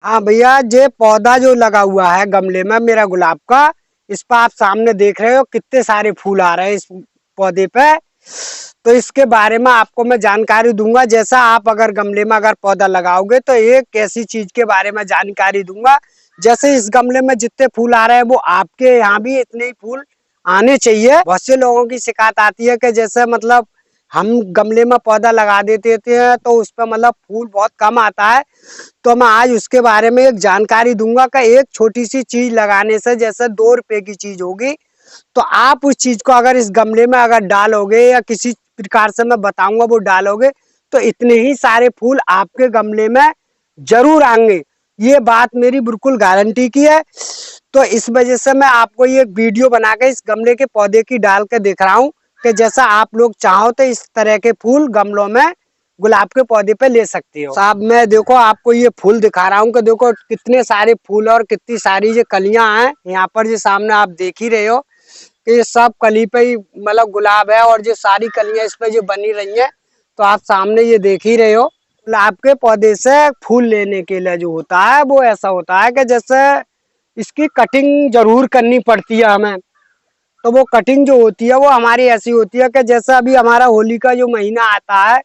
हाँ भैया, ये पौधा जो लगा हुआ है गमले में मेरा गुलाब का, इस पर आप सामने देख रहे हो कितने सारे फूल आ रहे हैं इस पौधे पे। तो इसके बारे में आपको मैं जानकारी दूंगा। जैसा आप अगर गमले में अगर पौधा लगाओगे तो एक ऐसी चीज के बारे में जानकारी दूंगा। जैसे इस गमले में जितने फूल आ रहे हैं वो आपके यहाँ भी इतने ही फूल आने चाहिए। बहुत से लोगों की शिकायत आती है कि जैसे मतलब हम गमले में पौधा लगा देते हैं तो उस पर मतलब फूल बहुत कम आता है। तो मैं आज उसके बारे में एक जानकारी दूंगा कि एक छोटी सी चीज लगाने से जैसे 2 रुपए की चीज होगी, तो आप उस चीज को अगर इस गमले में अगर डालोगे या किसी प्रकार से मैं बताऊंगा वो डालोगे, तो इतने ही सारे फूल आपके गमले में जरूर आएंगे। ये बात मेरी बिल्कुल गारंटी की है। तो इस वजह से मैं आपको ये वीडियो बना के इस गमले के पौधे की डाल के दिख रहा हूँ कि जैसा आप लोग चाहो तो इस तरह के फूल गमलों में गुलाब के पौधे पे ले सकती हो। साहब मैं देखो आपको ये फूल दिखा रहा हूँ कि देखो कितने सारे फूल और कितनी सारी ये कलियां हैं यहाँ पर। जो सामने आप देख ही रहे हो कि ये सब कली पे ही मतलब गुलाब है और जो सारी कलियां इस पे जो बनी रही हैं, तो आप सामने ये देख ही रहे हो। गुलाब के पौधे से फूल लेने के लिए जो होता है वो ऐसा होता है कि जैसे इसकी कटिंग जरूर करनी पड़ती है हमें। तो वो कटिंग जो होती है वो हमारी ऐसी होती है कि जैसे अभी हमारा होली का जो महीना आता है,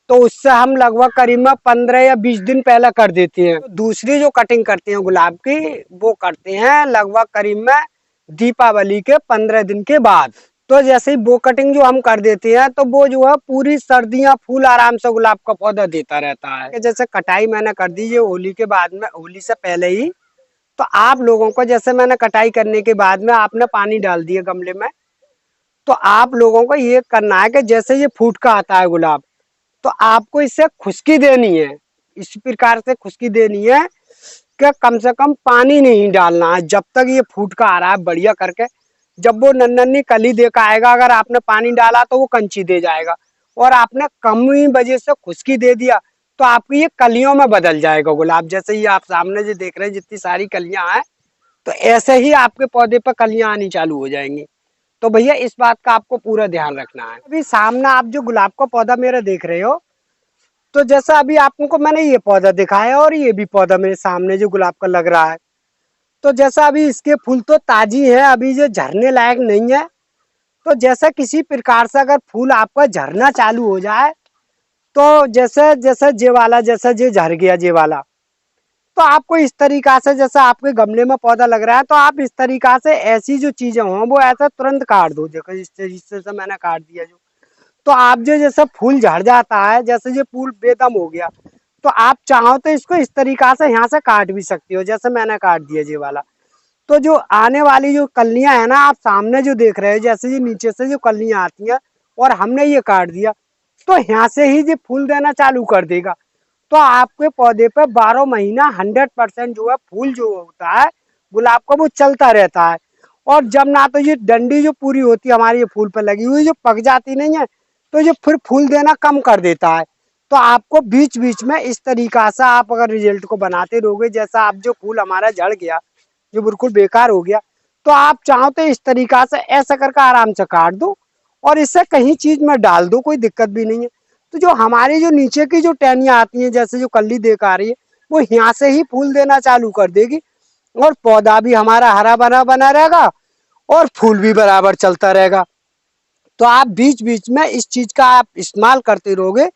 तो उससे हम लगभग करीब में 15 या 20 दिन पहले कर देते हैं। तो दूसरी जो कटिंग करते हैं गुलाब की, वो करते हैं लगभग करीब में दीपावली के 15 दिन के बाद। तो जैसे ही वो कटिंग जो हम कर देते हैं तो वो जो है पूरी सर्दियां फूल आराम से गुलाब का पौधा देता रहता है। जैसे कटाई मैंने कर दी है होली के बाद में, होली से पहले ही। तो आप लोगों को जैसे मैंने कटाई करने के बाद में आपने पानी डाल दिया गमले में, तो आप लोगों को ये करना है कि जैसे ये फूट का आता है गुलाब, तो आपको इससे खुश्की देनी है। इस प्रकार से खुश्की देनी है कि कम से कम पानी नहीं डालना है जब तक ये फूट का आ रहा है बढ़िया करके। जब वो नन्ही कली दे का आएगा, अगर आपने पानी डाला तो वो कंची दे जाएगा। और आपने कम ही वजह से खुश्की दे दिया तो आपकी ये कलियों में बदल जाएगा गुलाब। जैसे ही आप सामने जो देख रहे हैं जितनी सारी कलियां हैं, तो ऐसे ही आपके पौधे पर कलियां आनी चालू हो जाएंगी। तो भैया इस बात का आपको पूरा ध्यान रखना है। अभी सामने आप जो गुलाब का पौधा मेरा देख रहे हो, तो जैसा अभी आपको मैंने ये पौधा दिखाया और ये भी पौधा मेरे सामने जो गुलाब का लग रहा है, तो जैसा अभी इसके फूल तो ताजी है, अभी जो झरने लायक नहीं है। तो जैसा किसी प्रकार से अगर फूल आपका झरना चालू हो जाए, तो जैसे जैसे जे वाला जैसा जे झर गया जे वाला, तो आपको इस तरीका से जैसे आपके गमले में पौधा लग रहा है, तो आप इस तरीका से ऐसी जो चीजें हों वो ऐसा तुरंत काट दो। देखो इस तरीके से मैंने काट दिया जो, तो आप जो जैसे फूल झड़ जाता है, जैसे ये फूल बेदम हो गया, तो आप चाहो तो इसको इस तरीका से यहाँ से काट भी सकती हो जैसे मैंने काट दिया ये वाला। तो जो आने वाली जो कलियां है ना, आप सामने जो देख रहे हो जैसे ये नीचे से जो कलियां आती हैं और हमने ये काट दिया, तो यहाँ से ही ये फूल देना चालू कर देगा। तो आपके पौधे पे 12 महीना 100% जो है फूल जो होता है गुलाब का वो चलता रहता है। और जब ना तो ये डंडी जो पूरी होती है हमारी ये फूल पे लगी हुई जो पक जाती नहीं है, तो ये फिर फूल देना कम कर देता है। तो आपको बीच बीच में इस तरीका से आप अगर रिजल्ट को बनाते रहोगे, जैसा आप जो फूल हमारा झड़ गया जो बिल्कुल बेकार हो गया, तो आप चाहो तो इस तरीका से ऐसा करके आराम से काट दो और इससे कहीं चीज में डाल दो, कोई दिक्कत भी नहीं है। तो जो हमारी जो नीचे की जो टहनियाँ आती हैं जैसे जो कली देख आ रही है, वो यहाँ से ही फूल देना चालू कर देगी और पौधा भी हमारा हरा भरा बना रहेगा और फूल भी बराबर चलता रहेगा। तो आप बीच बीच में इस चीज का आप इस्तेमाल करते रहोगे,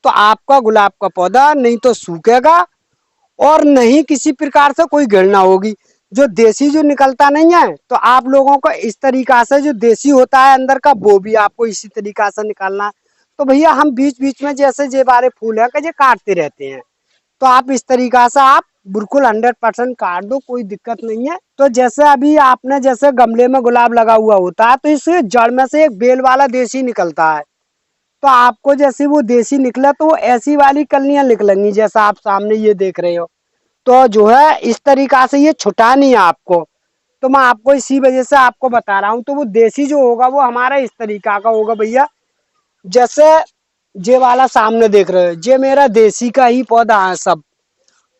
तो आपका गुलाब का पौधा नहीं तो सूखेगा और नहीं किसी प्रकार से कोई गिरना होगी। जो देसी जो निकलता नहीं है, तो आप लोगों को इस तरीका से जो देसी होता है अंदर का वो भी आपको इसी तरीका से निकालना है। तो भैया हम बीच बीच में जैसे जे बारे फूल है कि काटते रहते हैं, तो आप इस तरीका से आप बिल्कुल 100% काट दो, कोई दिक्कत नहीं है। तो जैसे अभी आपने जैसे गमले में गुलाब लगा हुआ होता है, तो इस जड़ में से एक बेल वाला देसी निकलता है। तो आपको जैसे वो देसी निकला तो वो ऐसी वाली कलियां निकलेंगी जैसा आप सामने ये देख रहे हो। तो जो है इस तरीका से ये छुटानी है आपको। तो मैं आपको इसी वजह से आपको बता रहा हूँ। तो वो देसी जो होगा वो हमारा इस तरीका का होगा भैया। जैसे जे वाला सामने देख रहे हो, ये मेरा देसी का ही पौधा है सब।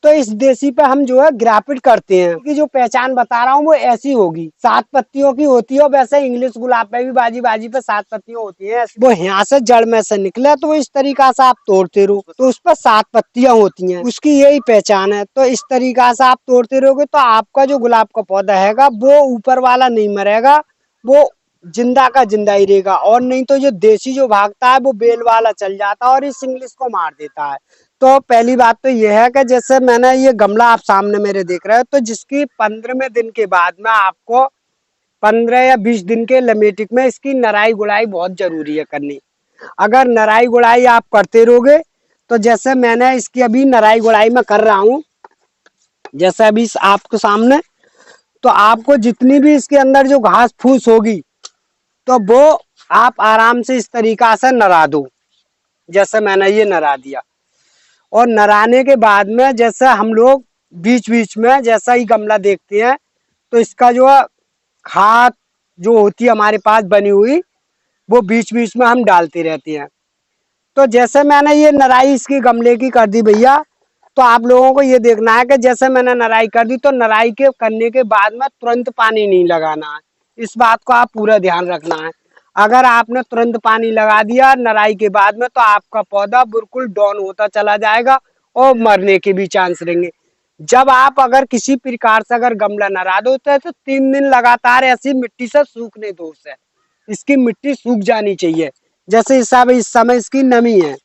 तो इस देसी पे हम जो है ग्राफिट करते हैं कि जो पहचान बता रहा हूँ वो ऐसी होगी, 7 पत्तियों की होती है। वैसे इंग्लिश गुलाब पे भी बाजी बाजी पे 7 पत्तियां होती हैं। वो यहाँ से जड़ में से निकले तो वो इस तरीका से आप तोड़ते रहो तो उस पर 7 पत्तियां होती हैं, उसकी यही पहचान है। तो इस तरीका से आप तोड़ते रहोगे तो आपका जो गुलाब का पौधा हैगा वो ऊपर वाला नहीं मरेगा, वो जिंदा का जिंदा ही रहेगा। और नहीं तो जो देसी जो भागता है वो बेल वाला चल जाता है और इस इंग्लिश को मार देता है। तो पहली बात तो यह है कि जैसे मैंने ये गमला आप सामने मेरे देख रहे हो, तो जिसकी 15वें दिन के बाद में आपको 15 या 20 दिन के लमेटिक में इसकी नराई गुड़ाई बहुत जरूरी है करनी। अगर नराई गुड़ाई आप करते रहोगे तो जैसे मैंने इसकी अभी नराई गुड़ाई में कर रहा हूँ, जैसे अभी आपके सामने, तो आपको जितनी भी इसके अंदर जो घास फूस होगी तो वो आप आराम से इस तरीका से नरा दो, जैसे मैंने ये नरा दिया। और नराने के बाद में जैसे हम लोग बीच बीच में जैसा ही गमला देखते हैं तो इसका जो खाद जो होती है हमारे पास बनी हुई वो बीच बीच में हम डालते रहते हैं। तो जैसे मैंने ये नराई इसकी गमले की कर दी भैया, तो आप लोगों को ये देखना है कि जैसे मैंने नराई कर दी तो नराई के करने के बाद में तुरंत पानी नहीं लगाना है। इस बात को आप पूरा ध्यान रखना है। अगर आपने तुरंत पानी लगा दिया नराई के बाद में तो आपका पौधा बिल्कुल डाउन होता चला जाएगा और मरने के भी चांस रहेंगे। जब आप अगर किसी प्रकार से अगर गमला नरा दो तो 3 दिन लगातार ऐसी मिट्टी से सूखने दो उसे, इसकी मिट्टी सूख जानी चाहिए। जैसे इस समय इसकी नमी है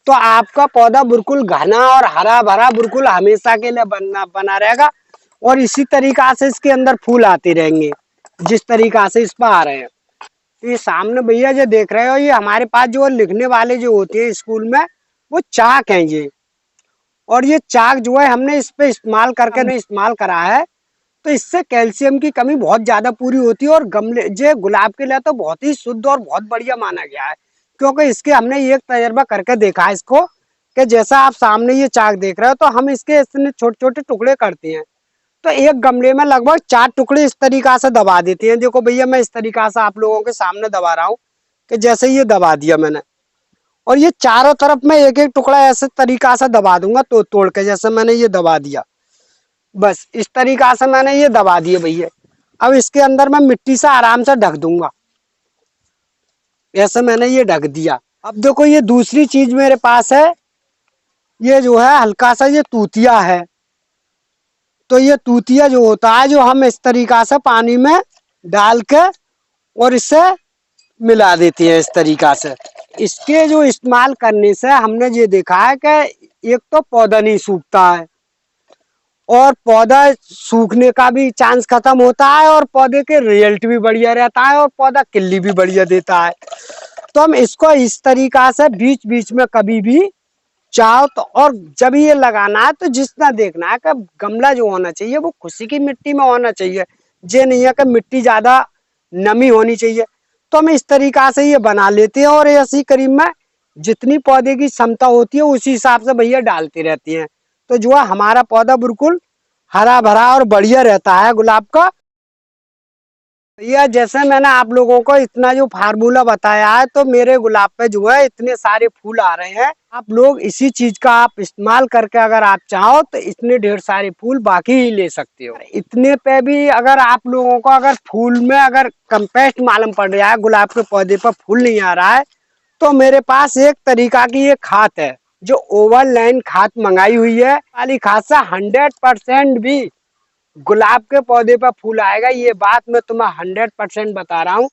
तो आपका पौधा बिल्कुल घना और हरा भरा बिल्कुल हमेशा के लिए बना रहेगा। और इसी तरीका से इसके अंदर फूल आते रहेंगे जिस तरीका से इस पर आ रहे हैं। ये सामने भैया जो देख रहे हो, ये हमारे पास जो लिखने वाले जो होते हैं स्कूल में वो चाक हैं ये। और ये चाक जो है हमने इस पे इस्तेमाल करके नहीं इस्तेमाल करा है, तो इससे कैल्शियम की कमी बहुत ज्यादा पूरी होती है। और गमले जो गुलाब के लिए तो बहुत ही शुद्ध और बहुत बढ़िया माना गया है, क्योंकि इसके हमने एक तजर्बा करके देखा है इसको कि जैसा आप सामने ये चाक देख रहे हो तो हम इसके इतने छोटे छोटे टुकड़े करते हैं तो एक गमले में लगभग 4 टुकड़े इस तरीका से दबा देते हैं। देखो भैया मैं इस तरीका से आप लोगों के सामने दबा रहा हूँ कि जैसे ये दबा दिया मैंने, और ये चारों तरफ में एक एक टुकड़ा ऐसे तरीका से दबा दूंगा तो तोड़ के, जैसे मैंने ये दबा दिया, बस इस तरीका से मैंने ये दबा दिए भैया। अब इसके अंदर मैं मिट्टी से आराम से ढक दूंगा, ऐसे मैंने ये ढक दिया। अब देखो ये दूसरी चीज मेरे पास है, ये जो है हल्का सा ये तूतिया है। तो ये तूतिया जो होता है जो हम इस तरीका से पानी में डाल के और इससे मिला देते हैं इस तरीका से। इसके जो इस्तेमाल करने से हमने ये देखा है कि एक तो पौधा नहीं सूखता है और पौधा सूखने का भी चांस खत्म होता है और पौधे के रिजल्ट भी बढ़िया रहता है और पौधा किल्ली भी बढ़िया देता है। तो हम इसको इस तरीका से बीच बीच में कभी भी चाहो तो, और जब ये लगाना है तो जितना देखना है कि गमला जो होना चाहिए वो खुशी की मिट्टी में होना चाहिए, ये नहीं है कि मिट्टी ज्यादा नमी होनी चाहिए। तो हम इस तरीका से ये बना लेते हैं और ऐसी करीब में जितनी पौधे की क्षमता होती है उसी हिसाब से भैया डालते रहती हैं। तो जो है हमारा पौधा बिल्कुल हरा भरा और बढ़िया रहता है गुलाब का। भैया जैसे मैंने आप लोगों को इतना जो फार्मूला बताया है तो मेरे गुलाब पे जो है इतने सारे फूल आ रहे हैं। आप लोग इसी चीज का आप इस्तेमाल करके अगर आप चाहो तो इतने ढेर सारे फूल बाकी ही ले सकते हो। इतने पे भी अगर आप लोगों को अगर फूल में अगर कंपेस्ट मालूम पड़ रहा है, गुलाब के पौधे पर फूल नहीं आ रहा है, तो मेरे पास एक तरीका की ये खाद है जो ओवरलाइन खाद मंगाई हुई है। वाली खाद से 100% भी गुलाब के पौधे पर फूल आएगा, ये बात मैं तुम्हें 100% बता रहा हूँ।